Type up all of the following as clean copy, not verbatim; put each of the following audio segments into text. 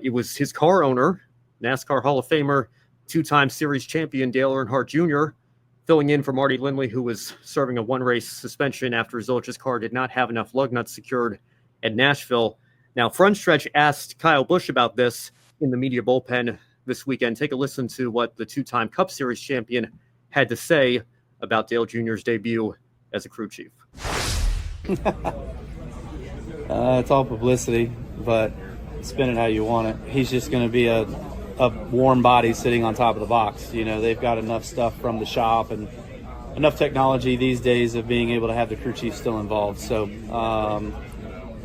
It was his car owner, NASCAR Hall of Famer, two-time series champion Dale Earnhardt Jr., filling in for Marty Lindley, who was serving a one-race suspension after Zilisch's car did not have enough lug nuts secured at Nashville. Now, Front Stretch asked Kyle Busch about this in the media bullpen this weekend. Take a listen to what the two-time Cup Series champion had to say about Dale Jr.'s debut as a crew chief. It's all publicity, but spin it how you want it. He's just going to be a warm body sitting on top of the box. You know, they've got enough stuff from the shop and enough technology these days of being able to have the crew chief still involved. So,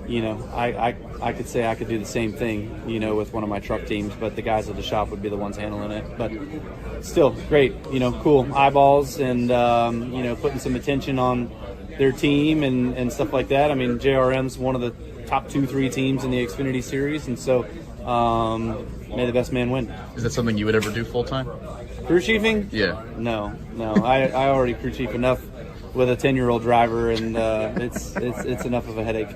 you know, I could say I could do the same thing, you know, with one of my truck teams, but the guys at the shop would be the ones handling it. But still, great, you know, cool eyeballs and, you know, putting some attention on their team and stuff like that. I mean, JRM's one of the top 2-3 teams in the Xfinity Series, and so may the best man win. Is that something you would ever do full time? Crew chiefing? Yeah. No. I already crew chief enough with a 10-year-old driver, and it's enough of a headache.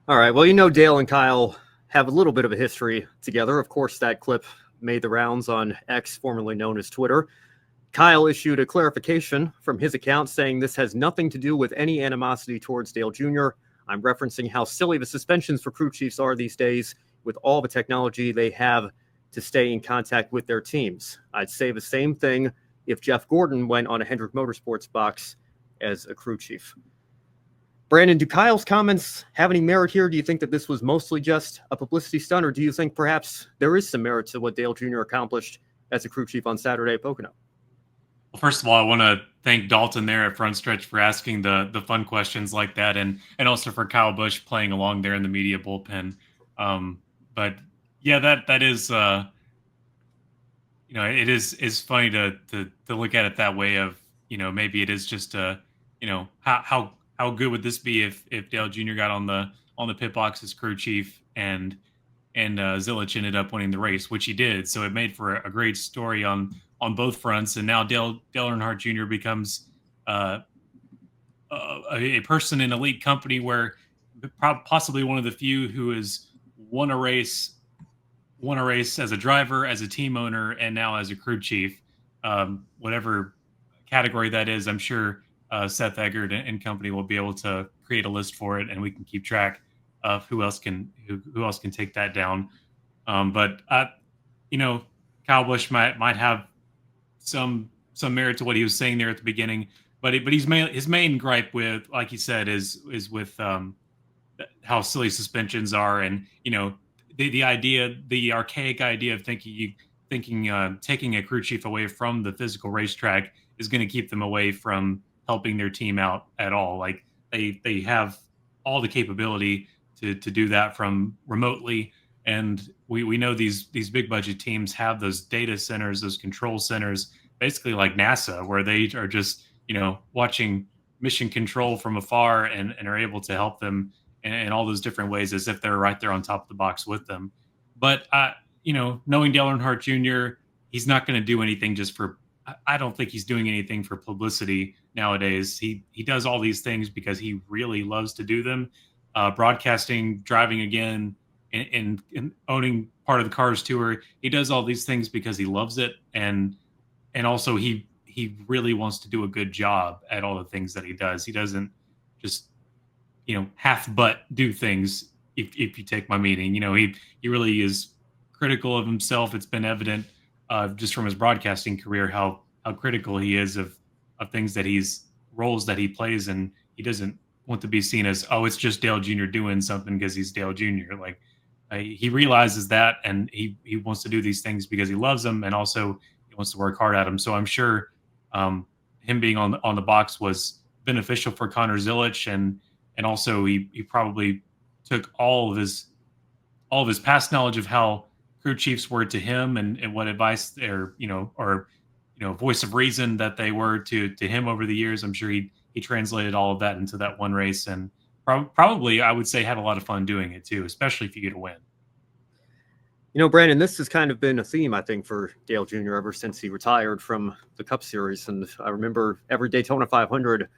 All right. Well, you know, Dale and Kyle have a little bit of a history together. Of course, that clip made the rounds on X, formerly known as Twitter. Kyle issued a clarification from his account saying this has nothing to do with any animosity towards Dale Jr. I'm referencing how silly the suspensions for crew chiefs are these days with all the technology they have to stay in contact with their teams. I'd say the same thing if Jeff Gordon went on a Hendrick Motorsports box as a crew chief. Brandon, do Kyle's comments have any merit here? Do you think that this was mostly just a publicity stunt, or do you think perhaps there is some merit to what Dale Jr. accomplished as a crew chief on Saturday at Pocono? Well, first of all, I want to thank Dalton there at Front Stretch for asking the fun questions like that, and also for Kyle Busch playing along there in the media bullpen. But yeah, that is you know, it is funny to look at it that way of, you know, maybe it is just you know, how good would this be if Dale Jr. got on the pit box as crew chief and Zilisch ended up winning the race, which he did. So it made for a great story on both fronts. And now Dale Earnhardt Jr. becomes a person in elite company where possibly one of the few who has won a race as a driver, as a team owner, and now as a crew chief. Whatever category that is, I'm sure Seth Eggert and company will be able to create a list for it, and we can keep track of who else can take that down. But you know, Kyle Busch might have some merit to what he was saying there at the beginning, but his main gripe with, like he said, is with how silly suspensions are, and you know, the archaic idea of thinking taking a crew chief away from the physical racetrack is going to keep them away from helping their team out at all. Like they have all the capability to do that from remotely. And we know these big budget teams have those data centers, those control centers, basically like NASA, where they are just, you know, watching mission control from afar and are able to help them in all those different ways as if they're right there on top of the box with them. But, you know, knowing Dale Earnhardt Jr., he's not going to do anything just for, I don't think he's doing anything for publicity nowadays. He does all these things because he really loves to do them. Broadcasting, driving again, and owning part of the Cars Tour. He does all these things because he loves it. And also he really wants to do a good job at all the things that he does. He doesn't just, you know, half-butt do things, if you take my meaning. You know, he really is critical of himself. It's been evident just from his broadcasting career how critical he is of things that roles that he plays, and he doesn't want to be seen as, oh, it's just Dale Jr. doing something because he's Dale Jr. Like he realizes that, and he wants to do these things because he loves them, and also he wants to work hard at them. So I'm sure him being on the box was beneficial for Connor Zilisch, and also he probably took all of his past knowledge of how crew chiefs were to him and what advice or voice of reason that they were to him over the years. I'm sure he translated all of that into that one race, and probably, I would say, had a lot of fun doing it too, especially if you get a win. You know, Brandon, this has kind of been a theme, I think, for Dale Jr. ever since he retired from the Cup Series. And I remember every Daytona 500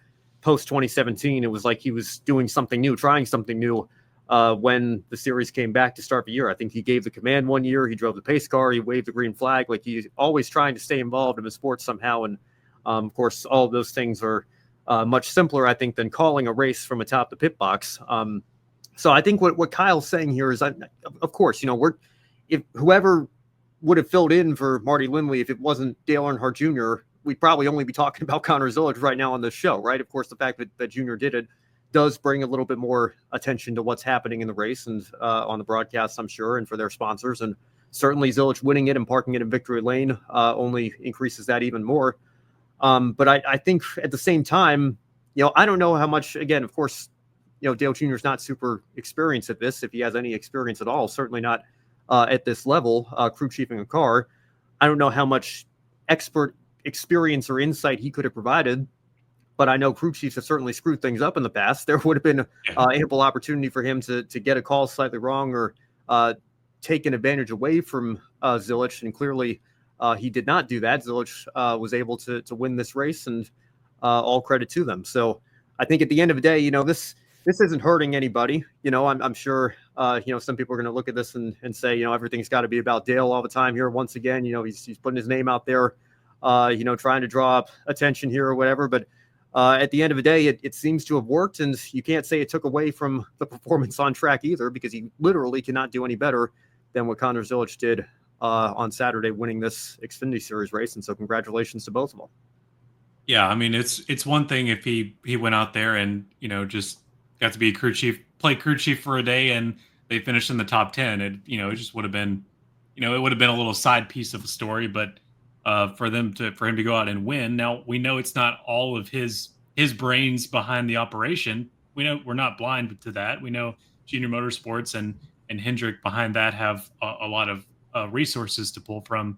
post 2017, it was like he was doing something new, trying something new when the series came back to start the year. I think he gave the command one year. He drove the pace car. He waved the green flag. Like, he's always trying to stay involved in the sport somehow. And of course, all of those things are much simpler, I think, than calling a race from atop the pit box. So I think what Kyle's saying here is, of course, if whoever would have filled in for Marty Lindley, if it wasn't Dale Earnhardt Jr., we'd probably only be talking about Connor Zilisch right now on this show, right? Of course, the fact that Jr. did it does bring a little bit more attention to what's happening in the race and on the broadcast, I'm sure, and for their sponsors. And certainly Zilisch winning it and parking it in victory lane only increases that even more. But I think at the same time, I don't know how much, again, of course, Dale Jr. is not super experienced at this, if he has any experience at all, certainly not at this level, crew chiefing a car. I don't know how much expert experience or insight he could have provided, but I know crew chiefs have certainly screwed things up in the past. There would have been ample opportunity for him to get a call slightly wrong or take an advantage away from Zilisch, and clearly he did not do that. Zilisch was able to win this race, and all credit to them. So I think at the end of the day, this isn't hurting anybody. I'm sure, some people are going to look at this and say, everything's got to be about Dale all the time here. Once again, he's putting his name out there, trying to draw up attention here or whatever. But at the end of the day, it seems to have worked, and you can't say it took away from the performance on track either, because he literally cannot do any better than what Connor Zilisch did on Saturday, winning this Xfinity Series race. And so congratulations to both of them. Yeah, I mean, it's one thing if he went out there and, just got to be crew chief, play crew chief for a day, and they finished in the top 10. It just would have been, it would have been a little side piece of a story, but for him to go out and win. Now, we know it's not all of his brains behind the operation. We know, we're not blind to that. We know Junior Motorsports and Hendrick behind that have a lot of resources to pull from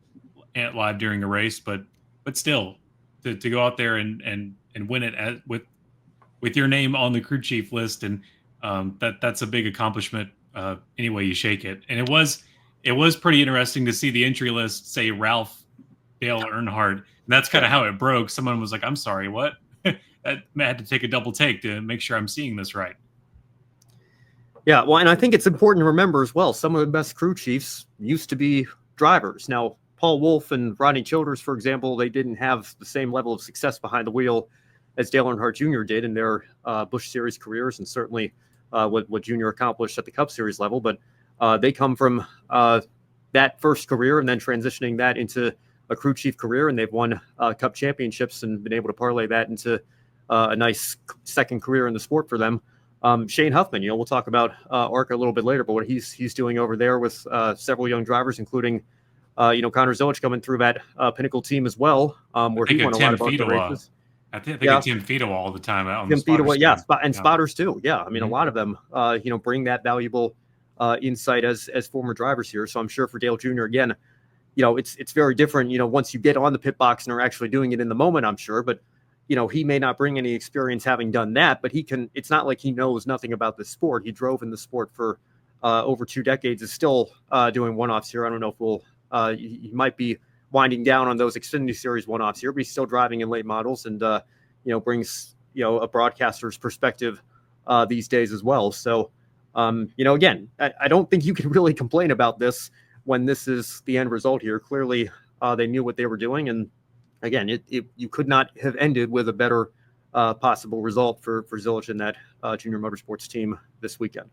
live during a race, but still to go out there and win it with your name on the crew chief list, and that's a big accomplishment any way you shake it. And it was pretty interesting to see the entry list say Ralph Dale Earnhardt. And that's kind of how it broke. Someone was like, "I'm sorry, what?" I had to take a double take to make sure I'm seeing this right. Yeah, well, and I think it's important to remember as well, some of the best crew chiefs used to be drivers. Now, Paul Wolfe and Rodney Childers, for example, they didn't have the same level of success behind the wheel as Dale Earnhardt Jr. did in their Busch Series careers, and certainly what Jr. accomplished at the Cup Series level. But they come from that first career and then transitioning that into a crew chief career, and they've won Cup championships and been able to parlay that into a nice second career in the sport for them. Shane Huffman, we'll talk about ARCA a little bit later, but what he's doing over there with several young drivers, including Connor Zilisch coming through that Pinnacle team as well, where he won a lot of ARCA races. I think of Tim Fiedel all the time on Tim the Fiedel, and spotters too. Yeah, I mean, a lot of them, bring that valuable insight as former drivers here. So I'm sure for Dale Jr. again, it's very different. Once you get on the pit box and are actually doing it in the moment, I'm sure. But he may not bring any experience having done that, but he can. It's not like he knows nothing about the sport. He drove in the sport for over 2 decades. Is still doing one-offs here. I don't know if we'll. He might be winding down on those Xfinity Series one-offs here, but he's still driving in late models and, brings, a broadcaster's perspective these days as well. So, again, I don't think you can really complain about this when this is the end result here. Clearly, they knew what they were doing. And again, you could not have ended with a better possible result for Zilisch and that Junior Motorsports team this weekend.